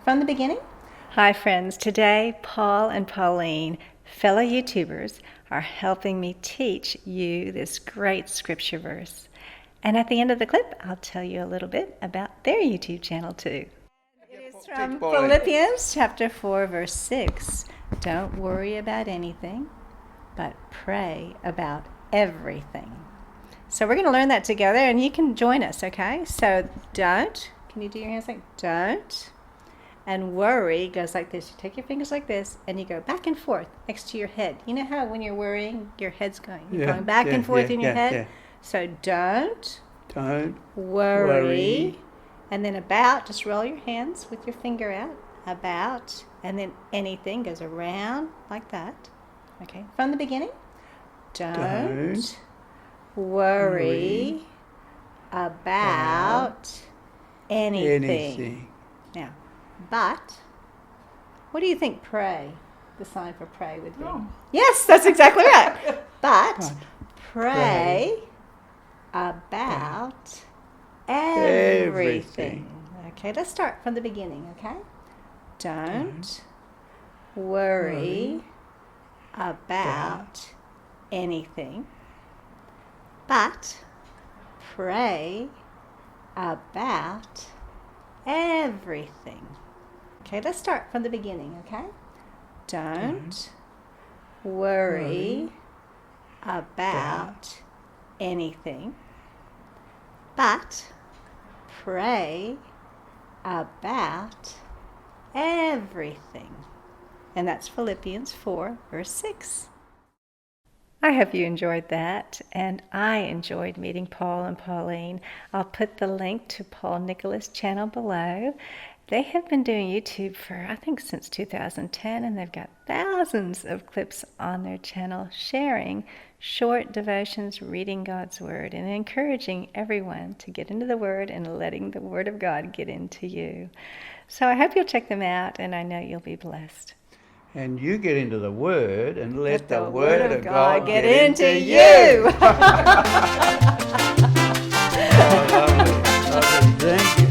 from the beginning? Hi friends, today Paul and Pauline, fellow YouTubers, are helping me teach you this great scripture verse. And at the end of the clip, I'll tell you a little bit about their YouTube channel too. It is from Philippians chapter 4, verse 6. Don't worry about anything, but pray about everything. So we're going to learn that together, and you can join us, okay? So don't, can you do your hands like don't? And worry goes like this. You take your fingers like this, and you go back and forth next to your head. You know how when you're worrying, your head's going, going back and forth in your head? Yeah. So don't worry. And then about, just roll your hands with your finger out. About, and then anything goes around like that. Okay, from the beginning. Don't worry about anything. Now, but, what do you think pray, the sign for pray would be? Oh. Yes, that's exactly right. But pray about everything. Okay, let's start from the beginning, okay? Don't worry about anything, but pray about everything. Okay, let's start from the beginning, okay? Don't worry about anything, but pray about everything. And that's Philippians 4, verse 6. I hope you enjoyed that, and I enjoyed meeting Paul and Pauline. I'll put the link to Paul Nicholas' channel below. They have been doing YouTube for, I think, since 2010, and they've got thousands of clips on their channel sharing short devotions, reading God's Word, and encouraging everyone to get into the Word and letting the Word of God get into you. So I hope you'll check them out, and I know you'll be blessed. And you get into the Word and let the Word of God get into you. Oh, lovely. Thank you.